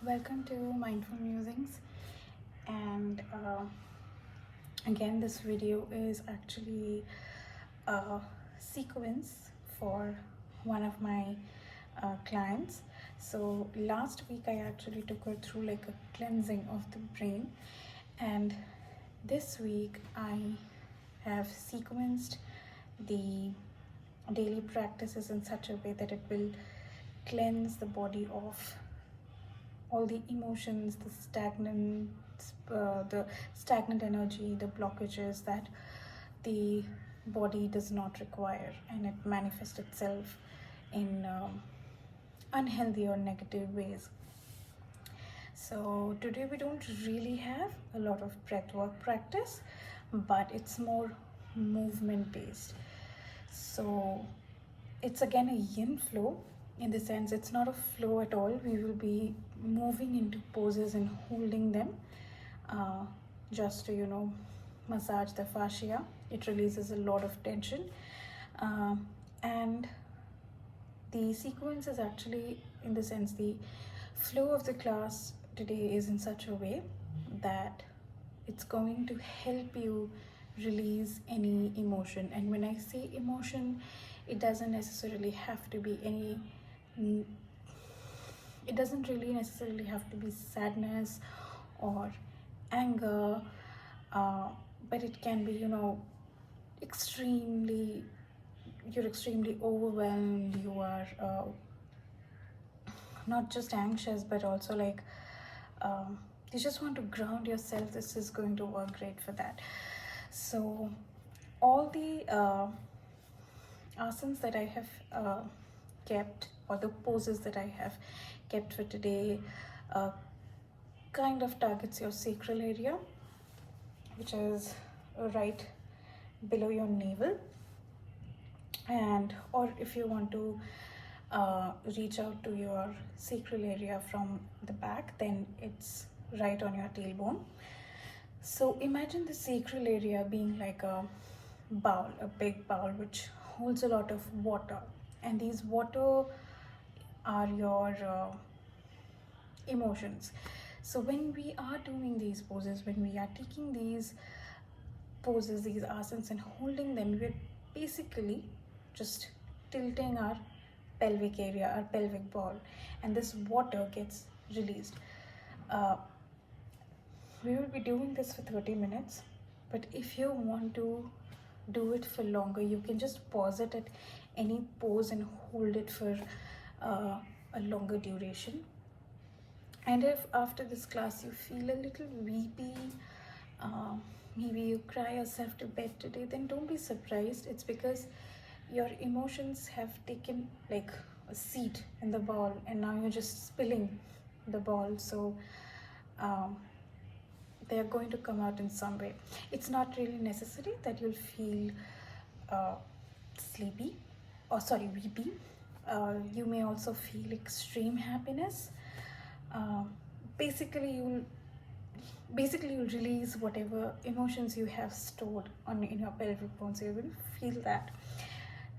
Welcome to Mindful Musings, and again, this video is actually a sequence for one of my clients. So last week I actually took her through like a cleansing of the brain, and this week I have sequenced the daily practices in such a way that it will cleanse the body of all the emotions, the stagnant energy, the blockages that the body does not require, and it manifests itself in unhealthy or negative ways. So today we don't really have a lot of breath work practice, but it's more movement based. So it's again a yin flow, in the sense it's not a flow at all. We will be moving into poses and holding them just to massage the fascia. It releases a lot of tension, and the sequence is actually, in the sense, the flow of the class today is in such a way that it's going to help you release any emotion. And when I say emotion, it doesn't necessarily have to be it doesn't really necessarily have to be sadness or anger, but it can be, you're extremely overwhelmed, you are not just anxious, but also like you just want to ground yourself. This is going to work great for that. So all the asanas that I have kept, or the poses that I have kept for today, kind of targets your sacral area, which is right below your navel. And or if you want to reach out to your sacral area from the back, then it's right on your tailbone. So imagine the sacral area being like a bowl, a big bowl which holds a lot of water, and these water are your emotions. So when we are doing these poses, when we are taking these poses, these asanas, and holding them, we're basically just tilting our pelvic area, our pelvic ball, and this water gets released. We will be doing this for 30 minutes, but if you want to do it for longer, you can just pause it at any pose and hold it for a longer duration. And if after this class you feel a little weepy, maybe you cry yourself to bed today, then don't be surprised. It's because your emotions have taken like a seat in the ball, and now you're just spilling the ball. So they are going to come out in some way. It's not really necessary that you'll feel sleepy, or sorry, weepy. You may also feel extreme happiness. Basically you'll release whatever emotions you have stored in your pelvic bone, so you will feel that.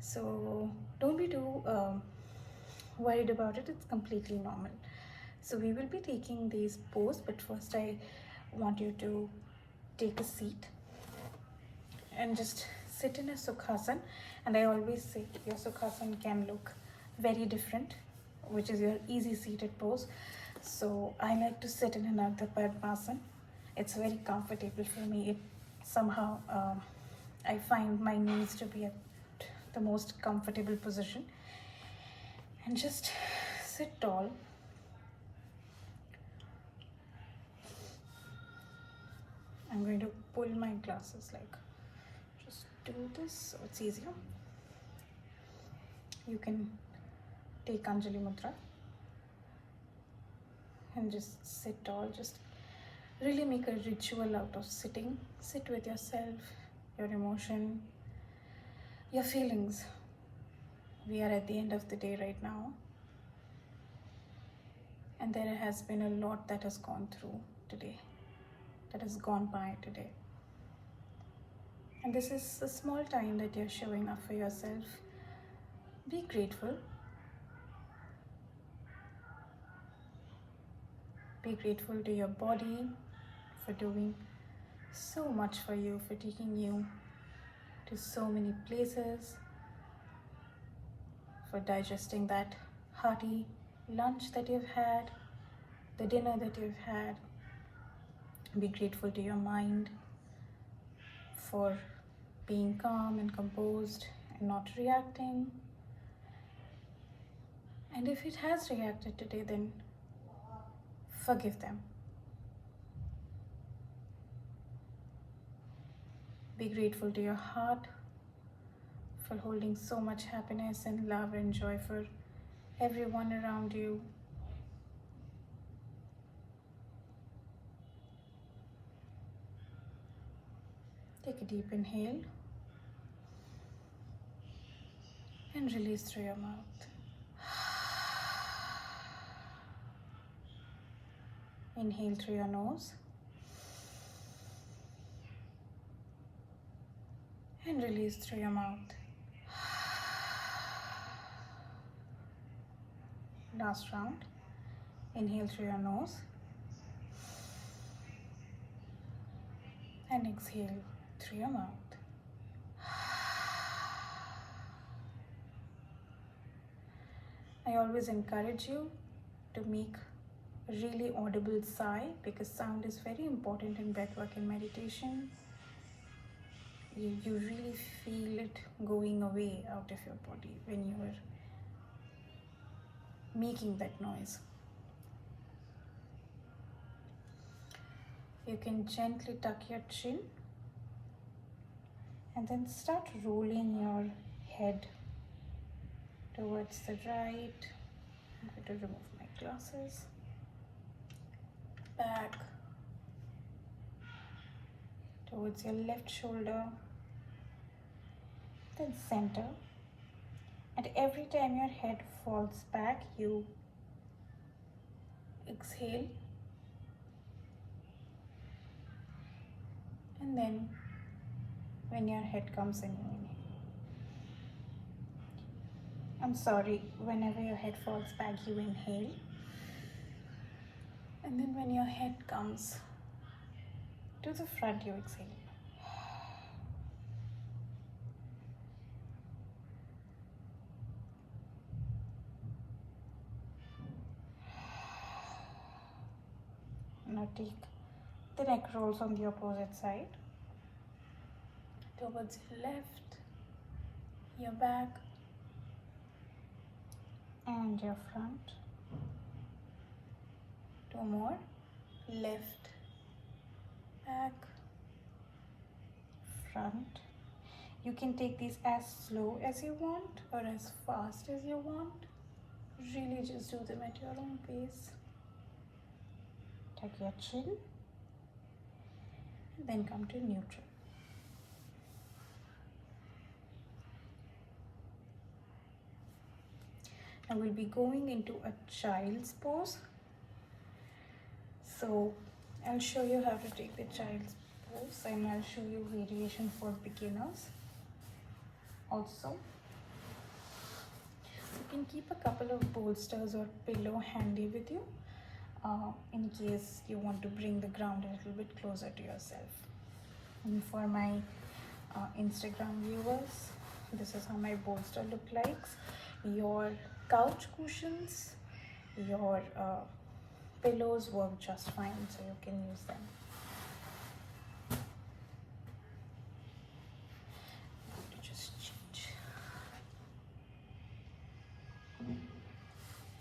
So don't be too worried about it. It's completely normal. So we will be taking these poses, but first I want you to take a seat and just sit in a sukhasana. And I always say your sukhasana can look very different, which is your easy seated pose. So I like to sit in an Ardha Padmasana. It's very comfortable for me. It somehow I find my knees to be at the most comfortable position. And just sit tall. I'm going to pull my glasses, like just do this so it's easier. You can take Anjali Mudra and just sit tall. Just really make a ritual out of sitting. Sit with yourself, your emotion, your feelings. We are at the end of the day right now, and there has been a lot that has gone through today, that has gone by today. And this is a small time that you're showing up for yourself. Be grateful. Be grateful to your body for doing so much for you, for taking you to so many places, for digesting that hearty lunch that you've had, the dinner that you've had. Be grateful to your mind for being calm and composed and not reacting. And if it has reacted today, then forgive them. Be grateful to your heart for holding so much happiness and love and joy for everyone around you. Take a deep inhale and release through your mouth. Inhale through your nose and release through your mouth. Last round. Inhale through your nose and exhale through your mouth. I always encourage you to make a really audible sigh, because sound is very important in breathwork and meditation. You really feel it going away out of your body when you are making that noise. You can gently tuck your chin and then start rolling your head towards the right. I'm going to remove my glasses. Back towards your left shoulder, then center. And every time your head falls back, you exhale, and then when your head comes in, you inhale. I'm sorry, whenever your head falls back, you inhale. And then when your head comes to the front, you exhale. Now take the neck rolls on the opposite side, towards your left, your back, and your front. Two more. Left, back, front. You can take these as slow as you want or as fast as you want. Really just do them at your own pace. Tuck your chin and then come to neutral. Now we'll be going into a child's pose. So I'll show you how to take the child's pose, and I'll show you variation for beginners also. You can keep a couple of bolsters or pillow handy with you in case you want to bring the ground a little bit closer to yourself. And for my Instagram viewers, this is how my bolster look like. Your couch cushions, your pillows work just fine, so you can use them. I'm going to just change.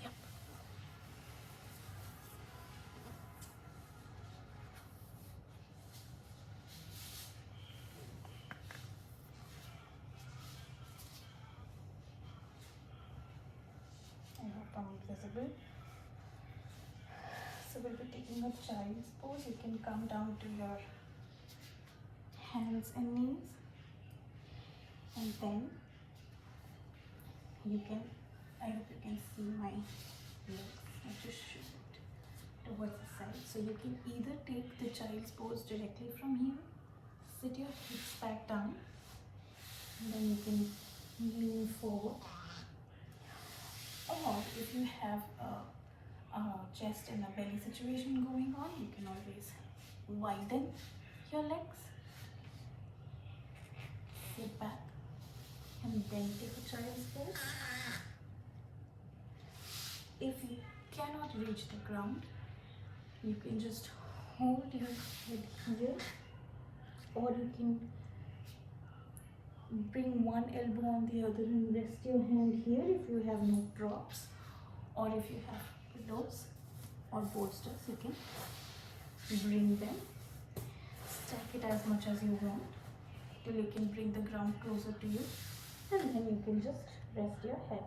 Yep. I hope I'm visible. So we'll be taking a child's pose. You can come down to your hands and knees, and then you can, I hope you can see my legs. I just shoot it towards the side. So you can either take the child's pose directly from here, sit your hips back down, and then you can lean forward. Or if you have a chest and a belly situation going on, you can always widen your legs, sit back, and then take a child's pose. If you cannot reach the ground, you can just hold your head here, or you can bring one elbow on the other and rest your hand here if you have no props, or if you have pillows or bolsters, you can bring them, stack it as much as you want till you can bring the ground closer to you, and then you can just rest your head.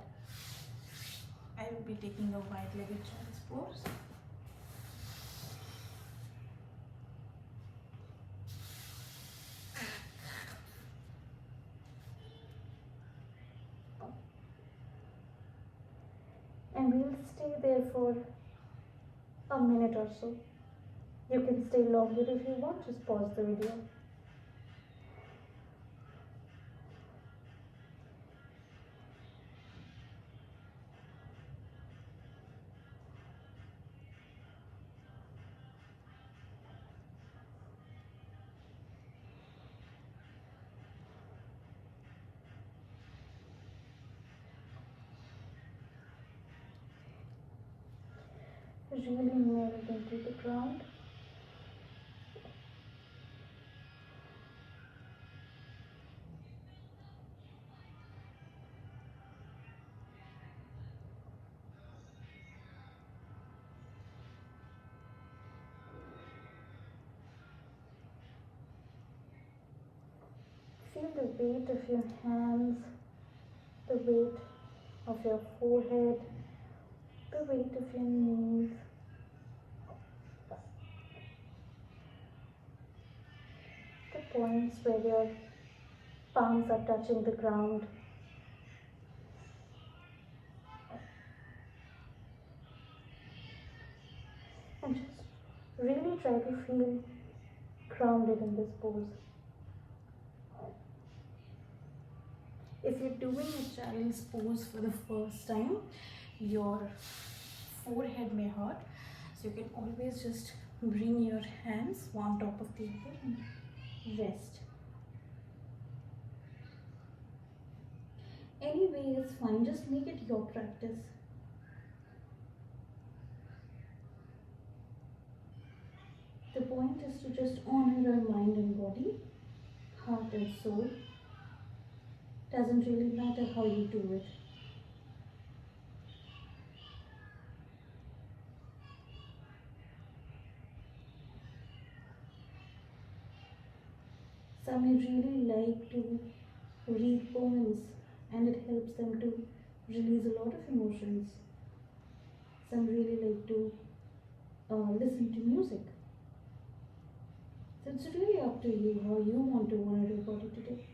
I will be taking a wide-legged child's pose. And we'll stay there for a minute or so. You can stay longer if you want, just pause the video. Really nail it into the ground. Feel the weight of your hands, the weight of your forehead, the weight of your knees. The points where your palms are touching the ground. And just really try to feel grounded in this pose. If you're doing a child's pose for the first time, your forehead may hurt, so you can always just bring your hands one top of the other and rest. Any way is fine, just make it your practice. The point is to just honor your mind and body, heart and soul. Doesn't really matter how you do it. Some may really like to read poems, and it helps them to release a lot of emotions. Some really like to listen to music. So it's really up to you how you want to honor your body today.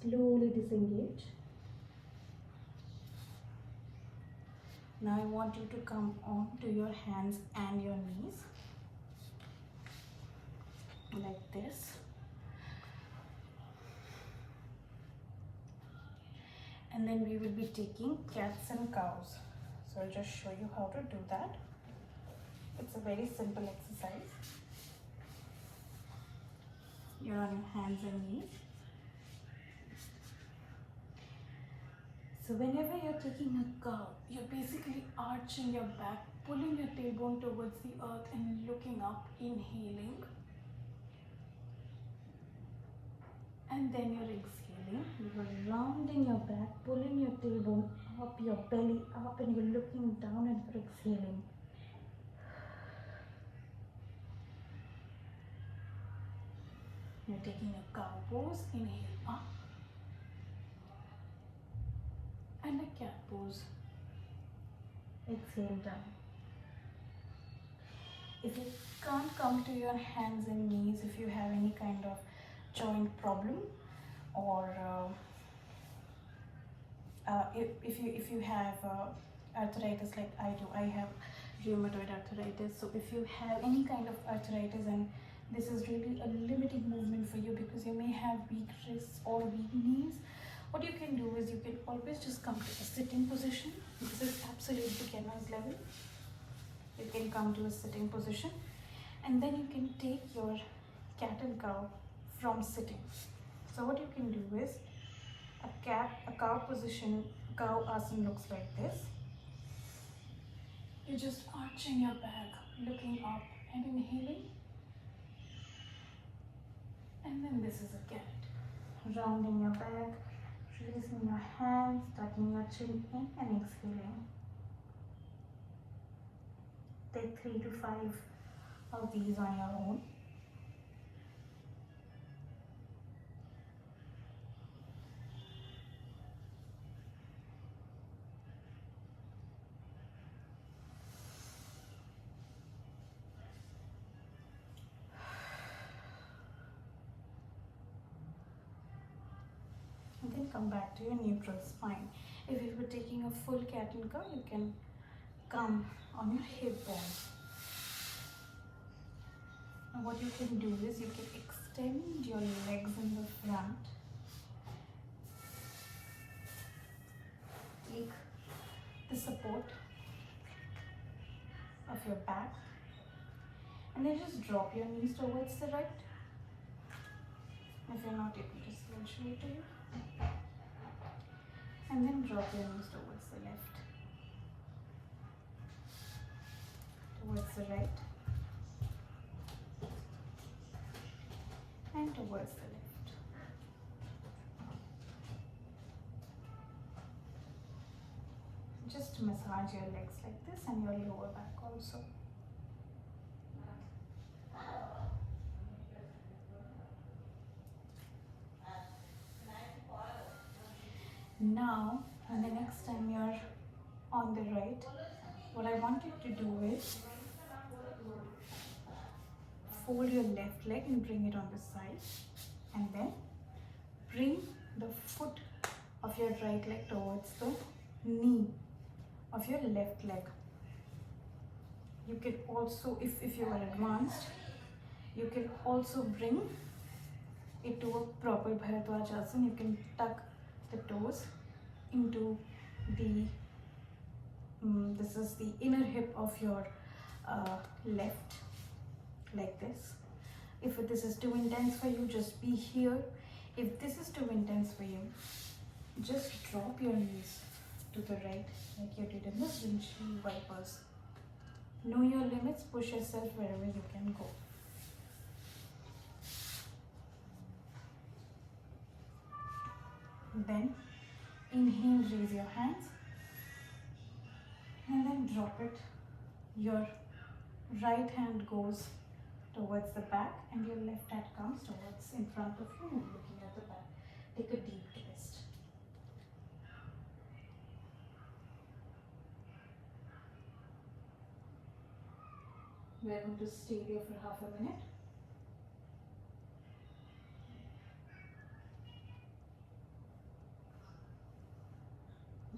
Slowly disengage. Now I want you to come on to your hands and your knees, like this. And then we will be taking cats and cows. So I'll just show you how to do that. It's a very simple exercise. You're on your hands and knees. So whenever you're taking a cow, you're basically arching your back, pulling your tailbone towards the earth and looking up, inhaling. And then you're exhaling. You're rounding your back, pulling your tailbone up, your belly up, and you're looking down and you're exhaling. You're taking a cow pose, inhale up, and a cat pose, exhale down. If you can't come to your hands and knees, if you have any kind of joint problem, or if you have arthritis like I do, I have rheumatoid arthritis. So if you have any kind of arthritis, and this is really a limiting movement for you because you may have weak wrists or weak knees, What you can do is you can always just come to a sitting position. This is absolute beginner's level. You can come to a sitting position, and then you can take your cat and cow from sitting. So what you can do is a cow position, cow asana looks like this. You're just arching your back, looking up and inhaling. And then this is a cat. Rounding your back, releasing your hands, tucking your chin in and exhaling. Take 3 to 5 of these on your own. And then come back to your neutral spine. If you were taking a full cat and cow, you can come on your hip bone. Now what you can do is you can extend your legs in the front. Take the support of your back and then just drop your knees towards the right. If you're not able to see, I'll show it to you. And then drop your knees towards the left, towards the right, and towards the left. Just massage your legs like this and your lower back also. Now, the next time you're on the right, what I want you to do is fold your left leg and bring it on the side, and then bring the foot of your right leg towards the knee of your left leg. You can also, if you are advanced, you can also bring it to a proper Bharadwajasana. You can tuck the toes into the this is the inner hip of your left, like this. If this is too intense for you, just be here. If this is too intense for you, just drop your knees to the right like you did in the windshield wipers. Know your limits, push yourself wherever you can go. Then inhale, raise your hands, and then drop it. Your right hand goes towards the back and your left hand comes towards in front of you and looking at the back. Take a deep twist. We are going to stay here for half a minute.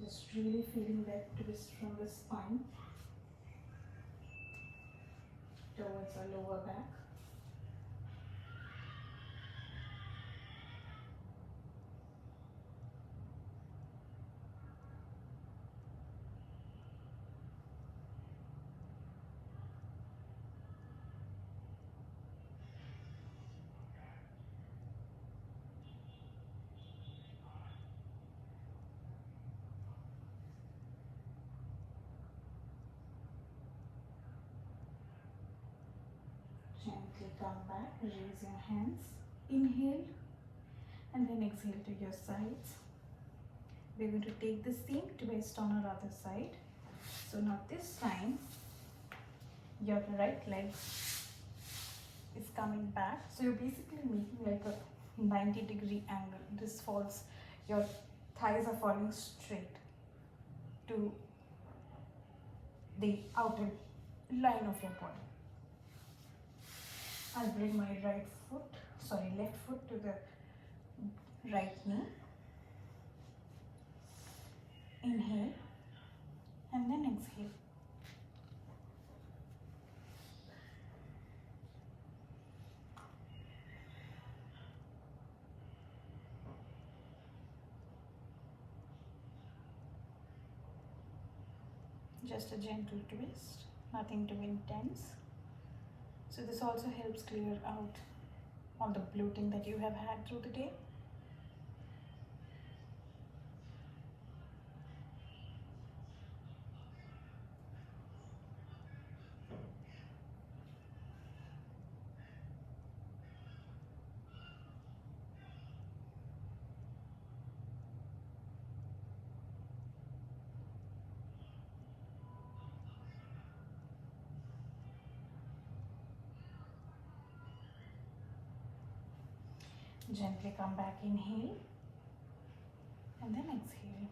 Just really feeling that twist from the spine towards our lower back. Gently come back, raise your hands, inhale, and then exhale to your sides. We're going to take the same twist on our other side. So now this time, your right leg is coming back. So you're basically making like a 90-degree angle. This falls, your thighs are falling straight to the outer line of your body. I'll bring my left foot to the right knee. Inhale and then exhale. Just a gentle twist, nothing too intense. So this also helps clear out all the bloating that you have had through the day. Gently come back, inhale, and then exhale.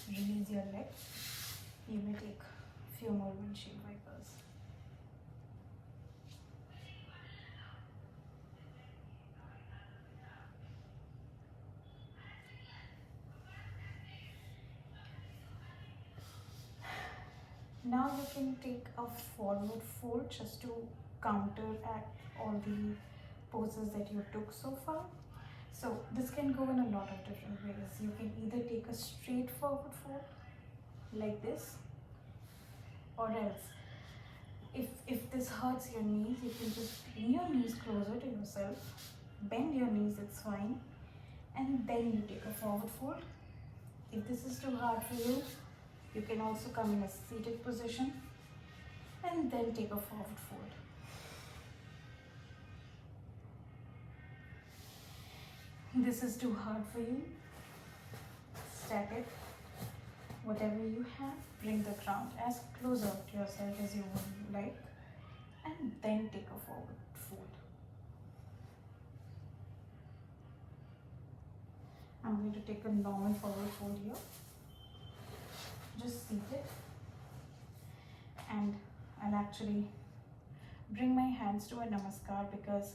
Release your legs. You may take a few more windshield wipers. Now you can take a forward fold just to counteract all the poses that you took so far. So this can go in a lot of different ways. You can either take a straight forward fold like this, or else if this hurts your knees, you can just bring your knees closer to yourself, bend your knees, it's fine, and then you take a forward fold. If this is too hard for you, you can also come in a seated position and then take a forward fold. This is too hard for you, stack it. Whatever you have, bring the ground as close up to yourself as you would like, and then take a forward fold. I'm going to take a normal forward fold here. Just seat it, and I'll actually bring my hands to a namaskar because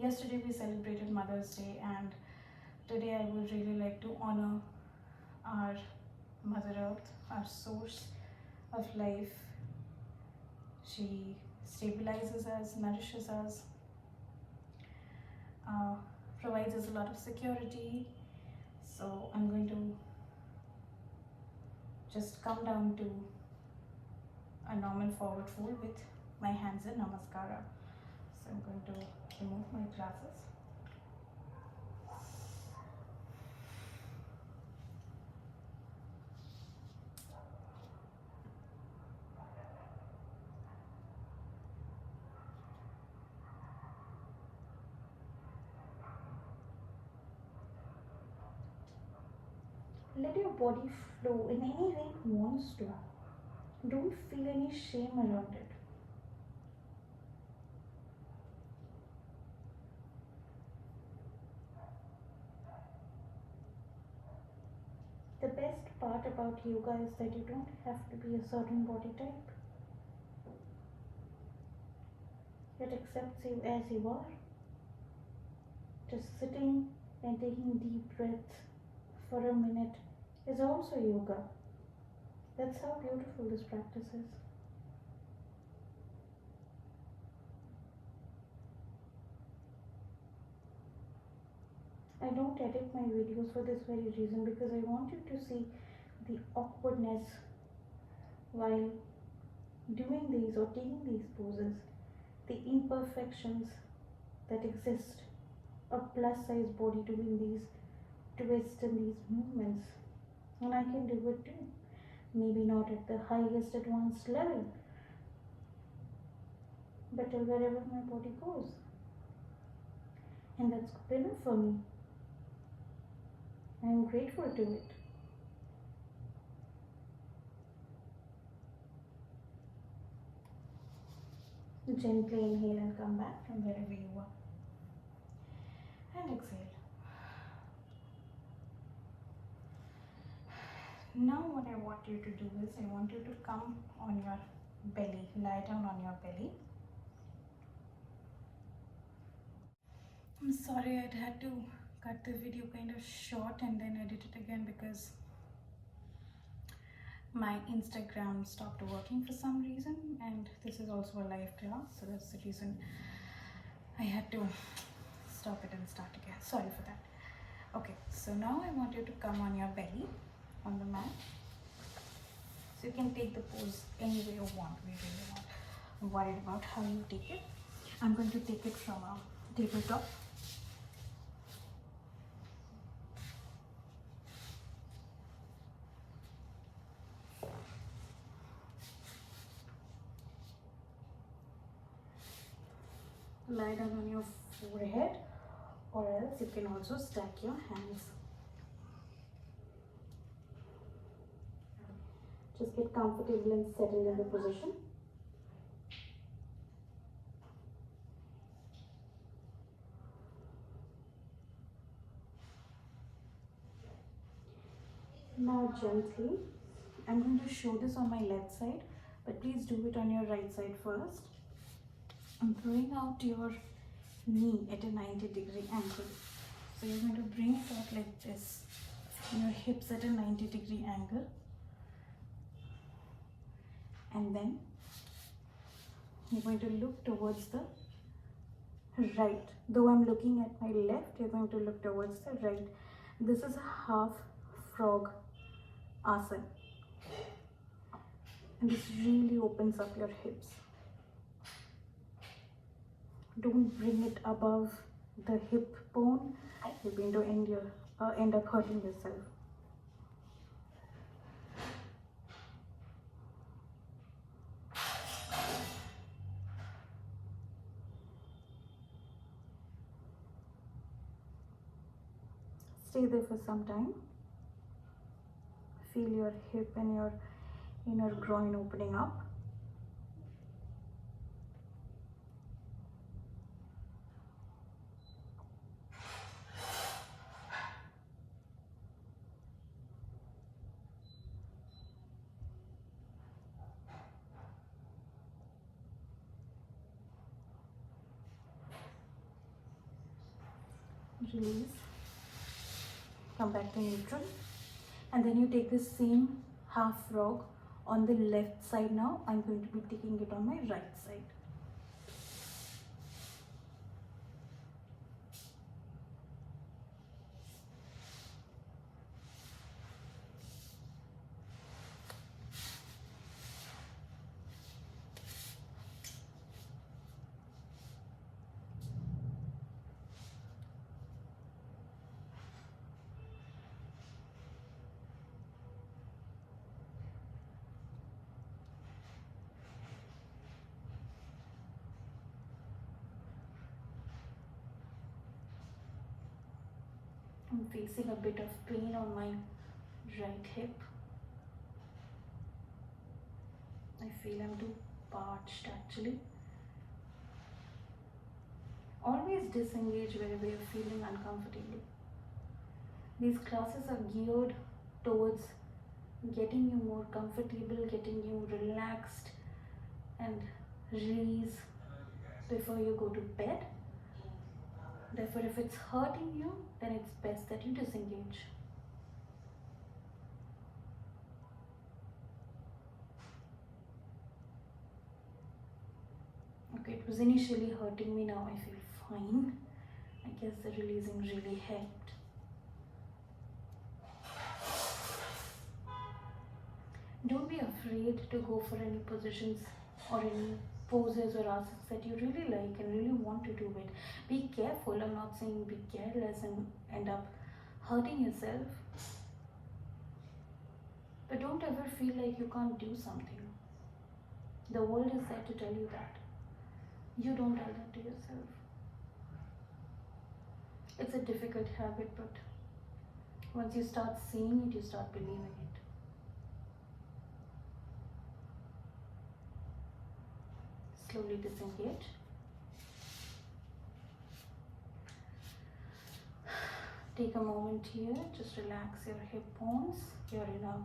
yesterday we celebrated Mother's Day, and today I would really like to honor our Mother Earth, our source of life. She stabilizes us, nourishes us, provides us a lot of security. So I'm going to just come down to a normal forward fold with my hands in namaskara. So I'm going to remove my glasses. Let your body flow in any way it wants to. Don't feel any shame around it. The best part about yoga is that you don't have to be a certain body type. It accepts you as you are. Just sitting and taking deep breaths for a minute is also yoga. That's how beautiful this practice is. I don't edit my videos for this very reason, because I want you to see the awkwardness while doing these or taking these poses, the imperfections that exist. A plus size body doing these twists and these movements, and I can do it too. Maybe not at the highest advanced level, but wherever my body goes, and that's good enough for me. I'm grateful to it. Gently inhale and come back from wherever you are, and exhale. Now what I want you to do is, I want you to come on your belly, lie down on your belly. I'm sorry I'd had to cut the video kind of short and then edit it again because my Instagram stopped working for some reason, and this is also a live class, so that's the reason I had to stop it and start again. Sorry for that. Okay, so now I want you to come on your belly on the mat. So you can take the pose any way you want. We really not worried about how you take it. I'm going to take it from a tabletop. Lie down on your forehead, or else you can also stack your hands. Just get comfortable and settle in the position. Now gently, I'm going to show this on my left side, but please do it on your right side first. And bring out your knee at a 90-degree angle. So you're going to bring it out like this, your hips at a 90-degree angle. And then you're going to look towards the right. Though I'm looking at my left, you're going to look towards the right. This is a half frog asana. And this really opens up your hips. Don't bring it above the hip bone. You're going to end up hurting yourself. Stay there for some time. Feel your hip and your inner groin opening up. Release. Come back to neutral. And then you take the same half frog on the left side now. I'm going to be taking it on my right side. I'm facing a bit of pain on my right hip. I feel I'm too parched actually. Always disengage wherever you're feeling uncomfortable. These classes are geared towards getting you more comfortable, getting you relaxed and release before you go to bed. Therefore, if it's hurting you, then it's best that you disengage. Okay, it was initially hurting me, now I feel fine. I guess the releasing really helped. Don't be afraid to go for any positions or any poses or asanas that you really like and really want to do it. Be careful, I'm not saying be careless and end up hurting yourself. But don't ever feel like you can't do something. The world is there to tell you that. You don't tell that to yourself. It's a difficult habit, but once you start seeing it, you start believing it. Slowly disengage. Take a moment here, just relax your hip bones, your inner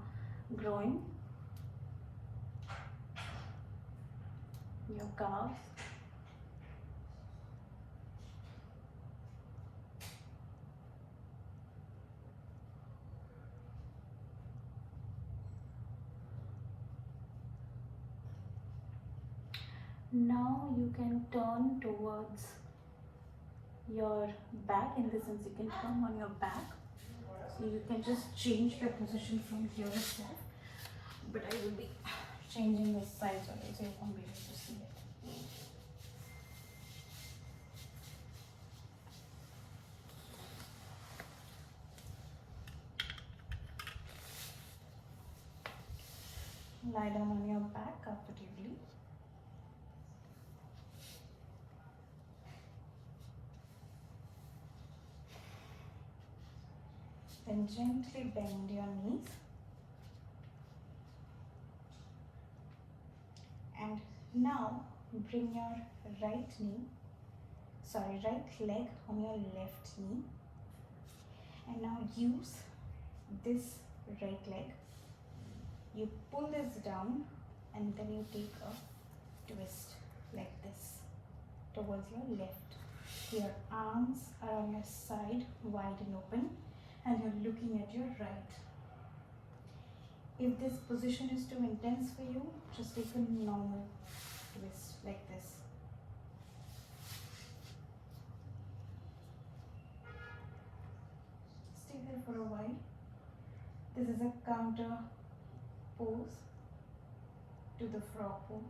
groin, your calves. Now you can turn towards your back. In this sense, you can turn on your back. So you can just change the position from here itself. but I will be changing the sides of it so you won't be able to see it. Lie down on your back comfortably. Then gently bend your knees. And now bring your right leg on your left knee. And now use this right leg. You pull this down and then you take a twist like this towards your left. Your arms are on your side, wide and open, and you're looking at your right. If this position is too intense for you, just take a normal twist like this. Stay there for a while. This is a counter pose to the frog pose.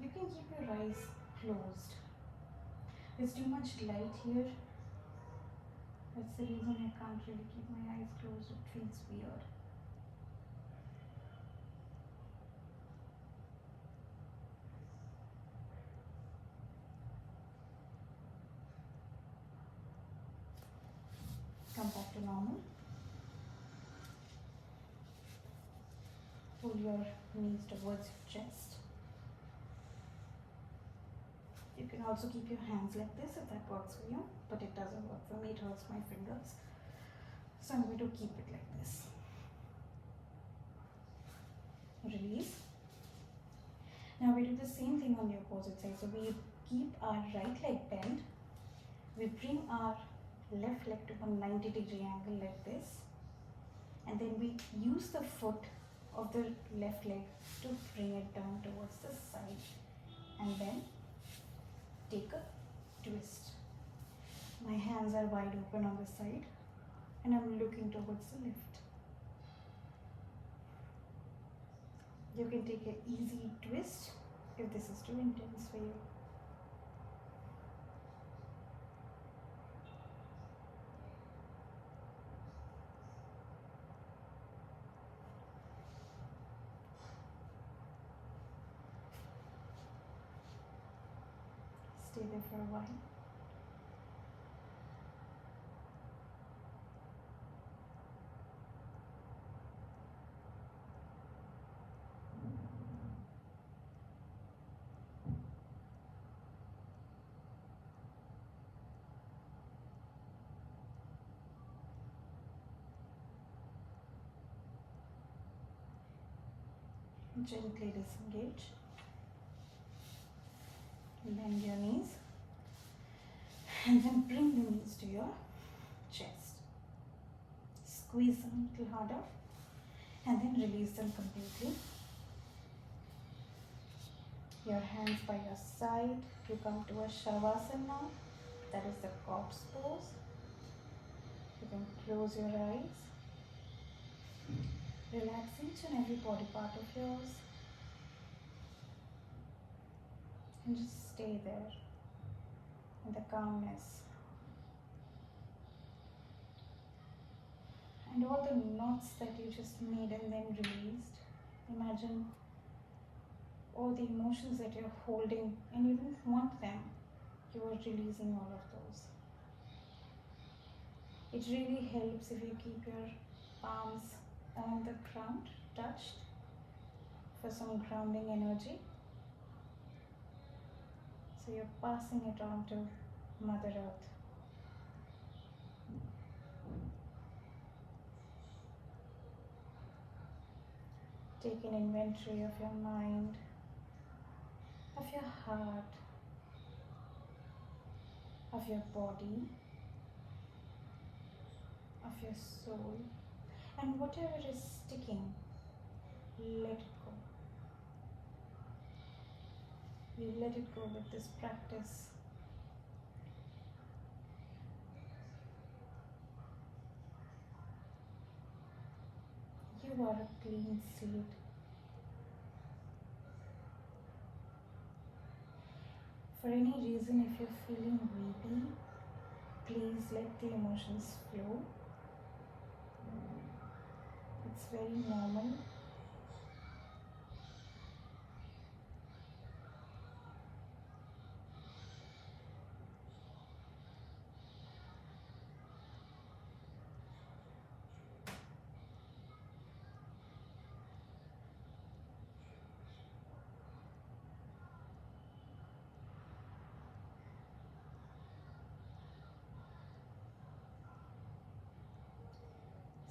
You can keep your eyes closed. There's too much light here. That's the reason I can't really keep my eyes closed. It feels weird. Come back to normal. Pull your knees towards your chest. You can also keep your hands like this if that works for you, but it doesn't work for me, it hurts my fingers. So I'm going to keep it like this. Release. Now we do the same thing on the opposite side. So we keep our right leg bent. We bring our left leg to a 90-degree angle like this. And then we use the foot of the left leg to bring it down towards the side. And then take a twist. My hands are wide open on the side and I'm looking towards the left. You can take an easy twist if this is too intense for you. Stay there for a while. Gently disengage. Bend your knees. And then bring the knees to your chest. Squeeze them a little harder. And then release them completely. Your hands by your side. You come to a Shavasana. That is the corpse pose. You can close your eyes. Relax each and every body part of yours. And just stay there in the calmness. And all the knots that you just made and then released, imagine all the emotions that you're holding and you didn't want them, you are releasing all of those. It really helps if you keep your palms on the ground, touched, for some grounding energy. So you're passing it on to Mother Earth. Take an inventory of your mind, of your heart, of your body, of your soul, And whatever is sticking, let it go. You let it go with this practice. You are a clean slate. For any reason, if you're feeling weepy, please let the emotions flow. It's very normal.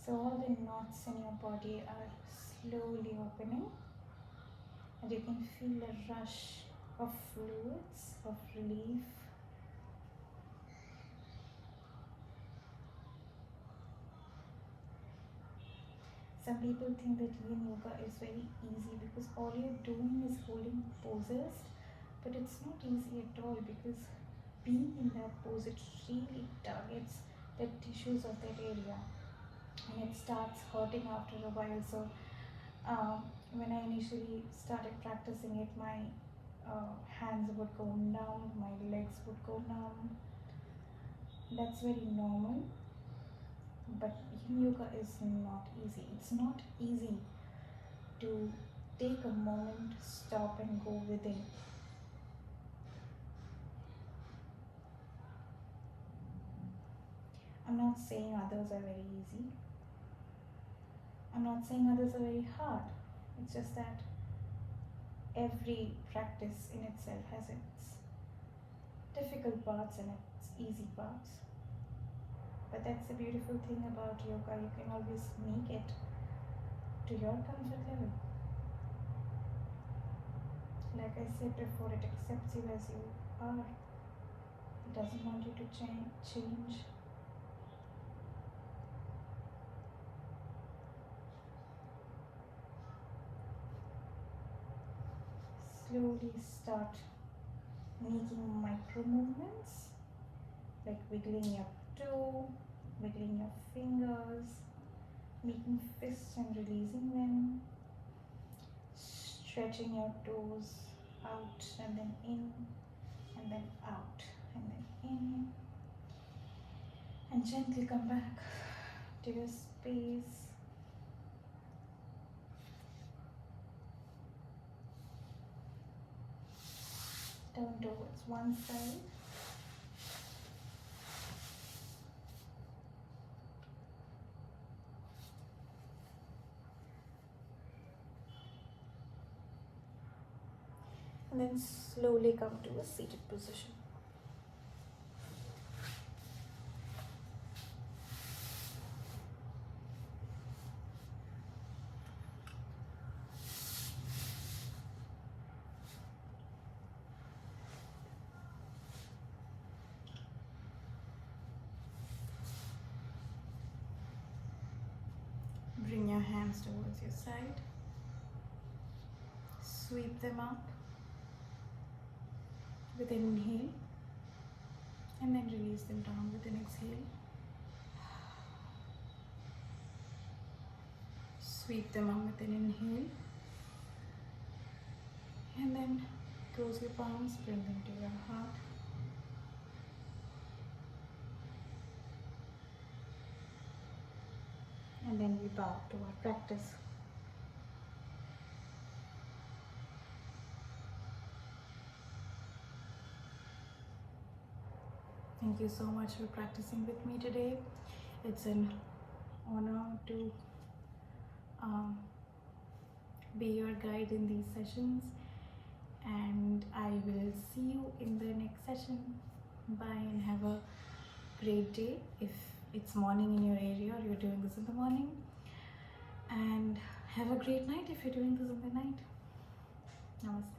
So all the knots in your body are slowly opening, and you can feel a rush of fluids, of relief. Some people think that Yin Yoga is very easy because all you're doing is holding poses, but it's not easy at all, because being in that pose, it really targets the tissues of that area, and it starts hurting after a while. So when I initially started practicing it, my hands would go numb, my legs would go numb. That's very normal, but Yin Yoga is not easy. It's not easy to take a moment, stop, and go within. I'm not saying others are very easy. I'm not saying others are very hard. It's just that every practice in itself has its difficult parts and its easy parts. But that's the beautiful thing about yoga. You can always make it to your comfort level. Like I said before, it accepts you as you are. It doesn't want you to change. Slowly start making micro movements, like wiggling your toe, wiggling your fingers, making fists and releasing them, stretching your toes out and then in, and then out and then in, and gently come back to your space. Turn towards one side. And then slowly come to a seated position. Bring your hands towards your side. Sweep them up with an inhale, and then release them down with an exhale. Sweep them up with an inhale, and then close your palms, bring them to your heart. And then we bow to our practice. Thank you so much for practicing with me today. It's an honor to be your guide in these sessions, and I will see you in the next session. Bye, and have a great day if it's morning in your area or you're doing this in the morning, and have a great night if you're doing this in the night. Namaste.